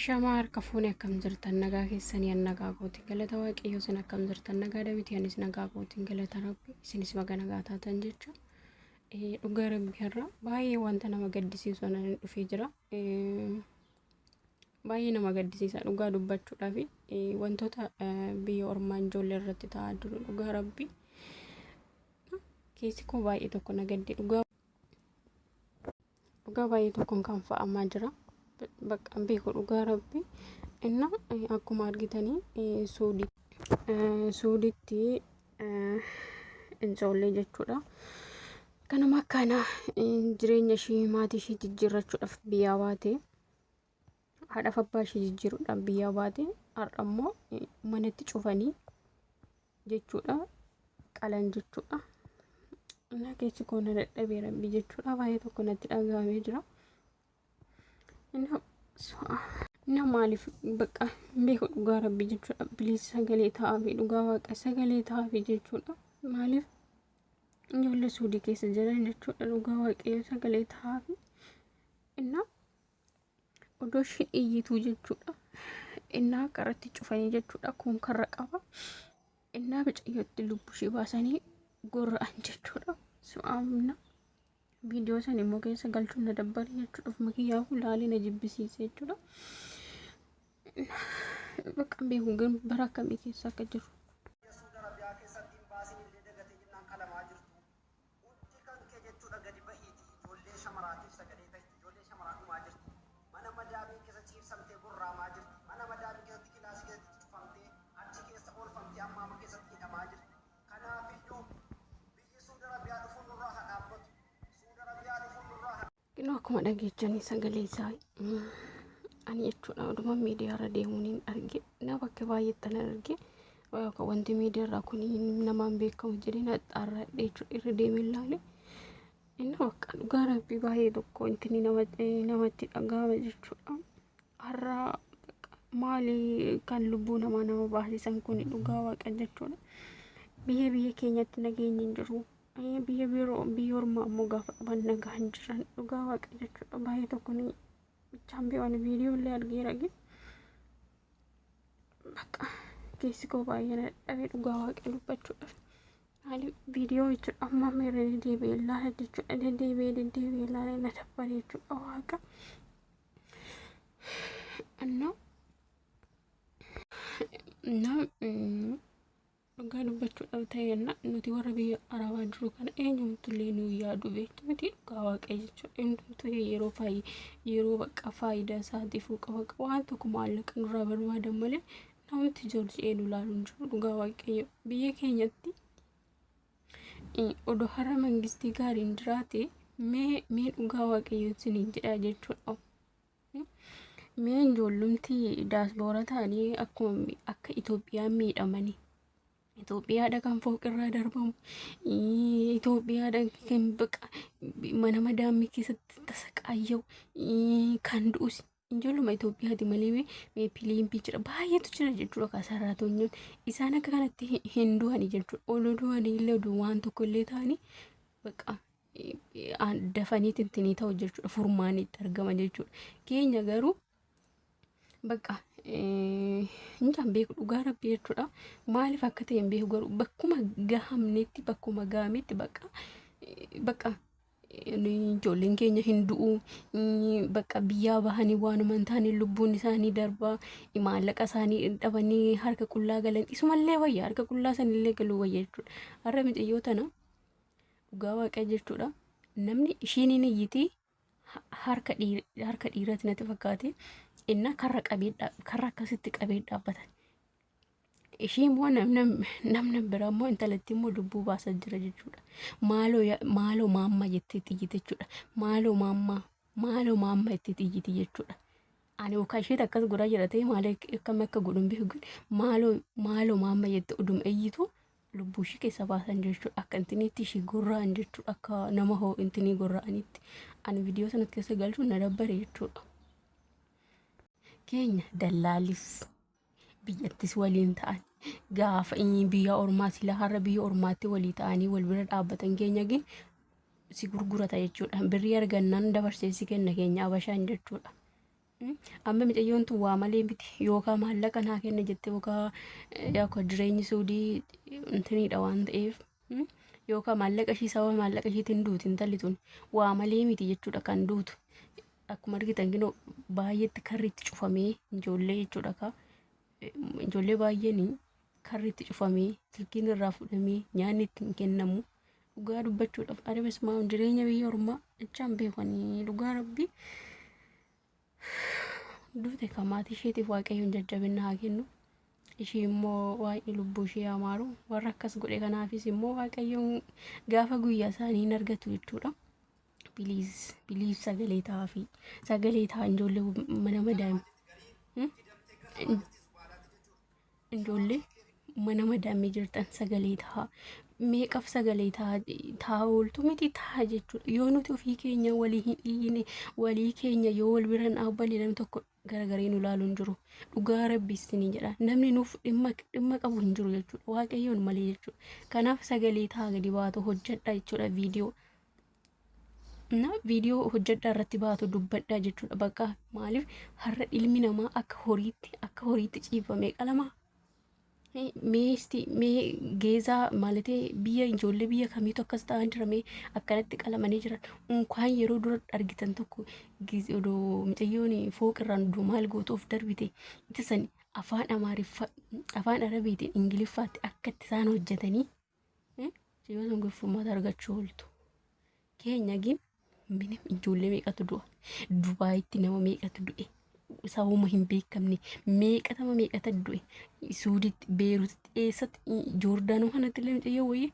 Ashamaa harka akkam jirtan nagaa keessanii nagaa gootiin galata waaqayyoo isin akkam jirtan nagaa Daawit yaanis nagaa gootiin galata Rabbi isinis baga nagaa taatan jechuudha. Dhugaa Rabbi irraa baay'ee wanta nama gaddisiisu anan dhufee jira. Baay'ee nama gaddisiisa dhugaa dubbachuudhaaf wantoota biyya ormaan ijoollee irratti ta'aa jiru dhugaa Rabbi keessi koo baay'ee tokko na gaddi dhugaa baay'ee tokkoon kan fa'amaa jira. Bakka beeku dhugaa Rabbi inna akkuma argitanii suuditti ijoollee jechuudha. Kanuma akkana jireenya ishee maatii ishee jijjiirrachuudhaaf biyyaa baate haadhaaf abbaa ishee jijjiiruudhaaf biyyaa baate har'a immoo manatti cufanii jechuudha qalan jechuudha. Inna keessi koo na dadhabee Rabbi jechuudha baay'ee tokko natti dhagahamee jira. Inna maaliif bakka beeku dhugaa Rabbi jechuudha bilisa sagalee ta'aa fi dhugaa waaqa sagalee ta'aa fi jechuudha. Maaliif ijoollee suudii keessa jiran jechuudha dhugaa waaqayyoo sagalee ta'aa fi inna odoo isheen iyyituu jechuudha. Inna karatti cufanii jechuudha kun karra qaba. Inna bicayyootti lubbuu ishee baasanii gorra'an jechuudha. Su'aamna video san immoo keessa galchuun na dabbare jechuudha. Makiyyaa hulaalee na jibbisiise jechuudha. Bakka beeku gan bara akkamii keessa akka jiru. Kino akkuma dhageechanii sagalee isaa ani jechuudha oduma miidiyaa irra deemuun arge na bakka baay'eetti arge akka wanti miidiyaa irraa kun namaan beekamu jedhee na xaarradhe jechuudha irra deemee ilaale inni bakka dhugaa Rabbi baay'ee tokko intini namatti dhagahama jechuudha. Har'a maali kan lubbuu nama baasisan kun dhugaa waaqa jechuudha. Biyya keenyatti nageenyi hin jiru. Biyya ormaa ammoo gaafa qaban nagaa hin jiran dhugaa waaqa jechuudha. Baay'ee tokko ni chaampiyoon viidiyoo illee argeera bakka keessi koo baay'ee na dadhabee dhugaa waaqa dubbachuudhaaf haali viidiyoo jechuudha. Amma meera deddeebi'ee ilaala jechuudha. Deddeebi'ee ilaala na dabbare jechuudha waaqa dhugaa dubbachuudhaaf ta'eenna nuti warra biyya arabaa jiru kana eenyumtullee nu yaadu beektu miti dhugaa waaqa jechuudha. Eenyumtu yeroo bakka faayidaa isaatiifuu qaba waan tokko maallaqa nurraa barbaadan malee namatti ijoollee eenyu ilaaluun jiru dhugaa waaqayyo. Biyya keenyatti odoo har'a mangistii gaariin jiraate mee dhugaa waaqayyo isiniin jedhaa jechuudha. Mee ijoollumti daasboora ta'anii akka Itoophiyaan miidhamanii Itoophiyaadha kan fooqirraa darbamu Itoophiyaadha kan baqa mana madaamii keessatti tasaqaayyau kan du'us ijoolluma Itoophiyaati malee mee piliimpii jira baay'eetu jira jechuudha. Kasarraatonni isaan akka kanatti hin du'ani jechuudha. Oloo du'anii illee oduu waan tokko illee ta'anii baqa dafanii tintinii ta'u jechuudha. Furmaanitti argama jechuudha. Keenya garuu bakka injaan beeku dhugaa Rabbi jechuudha. Maaliif akka ta'e hin beeku garuu bakkuma gahamnetti bakkuma gaametti bakka ijoolleen keenya hin du'u bakka biyyaa bahanii waanuma hin taane lubbuun isaanii darbaa maallaqa isaanii dhabanii harka qullaa galan isumallee wayya harka qullaa sanillee galuu wayya jechuudha. Har'a micayyoo tana dhugaa waaqa jechuudha. Namni ishiin hin iyyitii harka dhiiraati natti fakkaate inna karra akkasitti qabee dhaabbatan. Ishii immoo namna biraa immoo intalatti immoo lubbuu baasaa jira jechuudha. Maaloo maamma jettee xiyyite jechuudha. Maaloo maamma jettee xiyyite jechuudha. Ani okaa isheet akkas godhaa jira ta'e maal akkam akka godhun beeku maaloo maamma jettee oduma iyyitu lubbuu ishee keessa baasan jechuudha. Akka intiniitti ishee gorra'an jechuudha. Akka nama hoo intinii gorra'anitti ani viidiyoo sanatti keessa galchuun na dabbare jechuudha. Keenya dallaalis biyyattis waliin ta'an gaafa biyya ormaa sila har'a biyya ormaatti walii ta'anii wal bira dhaabbatan keenya gin si gurgurata jechuudha. Birrii argannaan dabarsee si kenna keenya abashaan jechuudha. Amma mucayyoon tun waa malee miti yookaan maallaqa naa kenna jettee yookaan jireenyi suudii intiniidha waan ta'eef yookaan maallaqa ishii sababa maallaqa ishiitiin duuti intalli tun waa malee miti jechuudha kan duutu. Akkuma argitan kunoo baay'eetti karriitti cufamee ijoollee jechuudha ijoollee baay'een karriitti cufamee silkiin irraa fudhamee nyaanni ittiin kennamu dhugaa dubbachuudhaaf adabasmaa jireenya biyya ormaa jechaan beekanii dhugaa rabbii. Duute kan maatii isheetiif waaqayyoon jajjabina haa kennu. Ishii immoo waa'ee lubbuu ishee amaaru warra akkas godhe kanaafis immoo waaqayyoon gaafa guyyaa isaanii hin argatu jechuudha. Biliis sagalee ta'aa fi sagalee ta'aa ijoollee mana madaa'ime ijoollee mana madaa'ime jirtan sagalee ta'aa meeqaf sagalee ta'aa ooltu miti ta'aa jechuudha. Yoo nuti ofii keenya walii hin dhiine walii keenya yoo wal biran dhaabbanne namni tokko garagaree nu ilaalu hin jiru. Dhugaa rabbiis ni jedha namni nuuf dhimma qabu hin jiru jechuudha waaqayyoon malee jechuudha. Kanaaf sagalee ta'aa gadi baatu hojjedha jechuudha viidiyoo hojjedha irratti baatu dubbadha jechuudha. Bakka maaliif har'a ilmi namaa akka horiitti ciifamee qalamaa. Mee geezaa maalatee biyya ijoollee biyya kamiitu akkas ta'an jiramee akkanatti qalamanii jiran unkaan yeroo dura argitan tokko odoo mucayyoon fooqirraan oduu maal gootuuf darbite itti san afaan arabiitiin ingiliffaatti akkatti isaan hojjetanii yoo sun gurfummaata argachuu ooltu. Keenya gin minim ijoollee meeqatu du'a Dubaayitti nama meeqatu du'e. Sabuma hin beekamne meeqata du'e Suuditti Beeruutti eessatti Joordaanoo kanatti illee mucayyoo wayii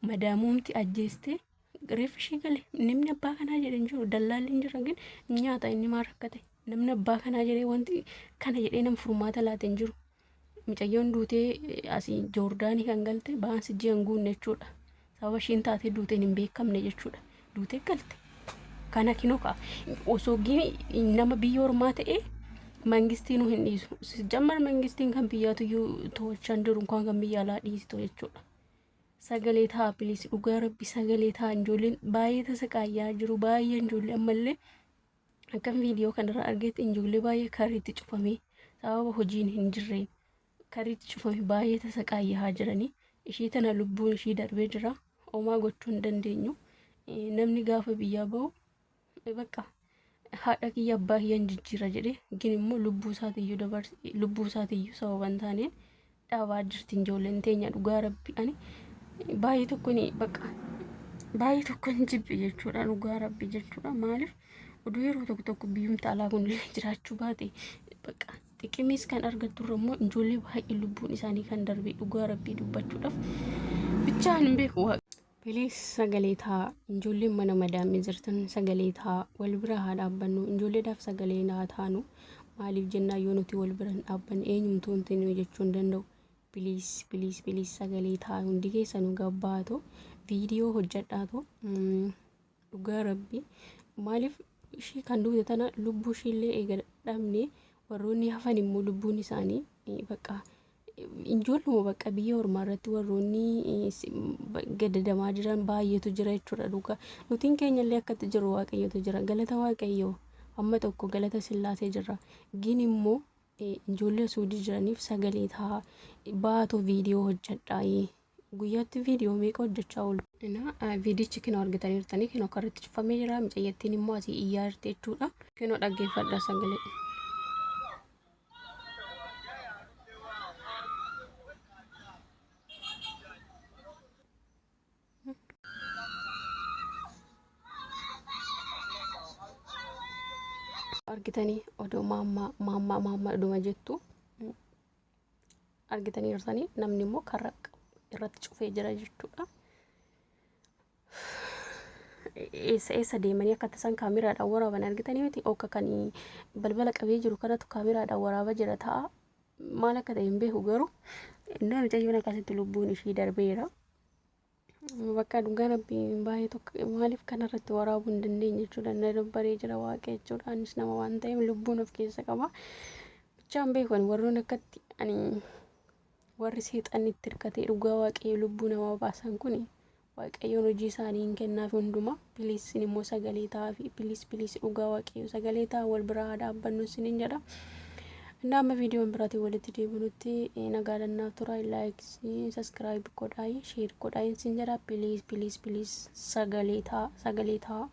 madaamuumti ajjeestee reeffi ishee gale namni abbaa kanaa jedhee jiru dallaalli hin jiran gin nyaata inni maal rakkate namni abbaa kanaa jedhee wanti kana jedhee nama furmaata laate hin jiru. Mucayyoon duutee asii Joordaanii kan galte baansi ji'an guunne jechuudha. Sababa ishiin taatee duuteen hin beekamne jechuudha. Duutee galte kana kinoka osoo nama biyya ormaa ta'ee mangistiin hin dhiisu. Jammar mangistiin kan biyyaatuyyuu to'achaan jiru kan biyya alaa dhiistu jechuudha. Sagalee ta'aa bilis dhugaa rabbi sagalee ta'aa ijoolleen baay'ee tasaqaayyaa jiru baay'ee ijoollee ammallee akkam viidiyoo kanarraa argetti ijoollee baay'ee karriitti cufamee sababa hojiin hin jirreen karriitti cufamee baay'ee tasaqaayyaa jiranii. Ishii tana lubbuun ishii darbee jira. Homaa gochuu hin dandeenyu. Namni gaafa biyyaa bahu bakka haadha kiyya abbaa kiyyaan jijjiira jedhee gin immoo lubbuu isaatiiyyuu sababa hin taaneen dhaabaa jirti ijoolleen teenya dhugaa rabbi ani baay'ee tokkon jibbi jechuudha dhugaa rabbi jechuudha. Maaliif oduu yeroo tokko biyyumta alaa kun jiraachuu baate bakka xiqqimiis kan argattu immoo ijoollee baay'ee lubbuun isaanii kan darbe dhugaa rabbii dubbachuudhaaf bichaan hin beeku. Bilis sagalee ta'aa ijoolleen mana madaa'ime jirtan sagalee ta'aa wal bira haa dhaabbannu ijoolleedhaaf sagalee haa taanu. Maaliif jennaa yoo nuti wal bira hin dhaabbanne eenyumtuu wanti nuyi jechuu hin danda'u. Bilis sagalee ta'aa hundi keessanuu gabbaatoo viidiyoo hojjedhaatoo dhugaa rabbii. Maaliif ishii kan duute tana lubbuu ishiillee eega dhabne warroonni hafan immoo lubbuun isaanii bakka ijoollee bakka biyya ormaa irratti warroonni gadadamaa jiran baay'eetu jira jechuudha. Dhugaa nutiin keenyallee akkatti jiru waaqayyotu jira. Galata waaqayyoo amma tokko galata sillaasee jira. Gin immoo ijoollee suudii jiraniif sagalee ta'aa baatoo viidiyoo hojjedhaa. Guyyaatti viidiyoo meeqa hojjechaa oolu. Viidiyichi kinoo argitaniirtanii kinoo karratti cufamee jira. Mucayyattiin immoo asii iyyaa jirti jechuudha. Kinoo dhaggeeffadha sagalee. Argitanii odoo maammaa dhuma jettu argitanii jirsanii namni immoo karra irratti cufee jira jechuudha. Eessa deemanii akka tasan kaameraadhaan waraaban argitanii miti akka kan balbala qabee jiru kanatu kaameraadhaan waraabaa jira ta'a. Maal akka ta'e hin beeku garuu inni mucayyoon akkasitti lubbuun ishii darbeera. Bakka dhugaa rabbii baay'ee tokko maaliif kanarratti waraabuu hin dandeenye jechuudha. Na dabbaree jira waaqa jechuudha. Anis nama waan ta'eef lubbuun of keessa qaba. Bichaan beekan warroon akkatti warri seexanni itti hirkatee dhugaa waaqayyo lubbuu namaa baasan kun waaqayyoon hojii isaanii hin kennaaf hunduma piliis immoo sagalee ta'aa fi piliis dhugaa waaqayyo sagalee ta'aa wal biraa dhaabbannu isiniin jedha. Nama viidiyoon biraatiin walitti deebinutti nagaadhannaaf tura. Like, subscribe godhaa, share godhaa isin jedha. Piliis sagalee ta'aa.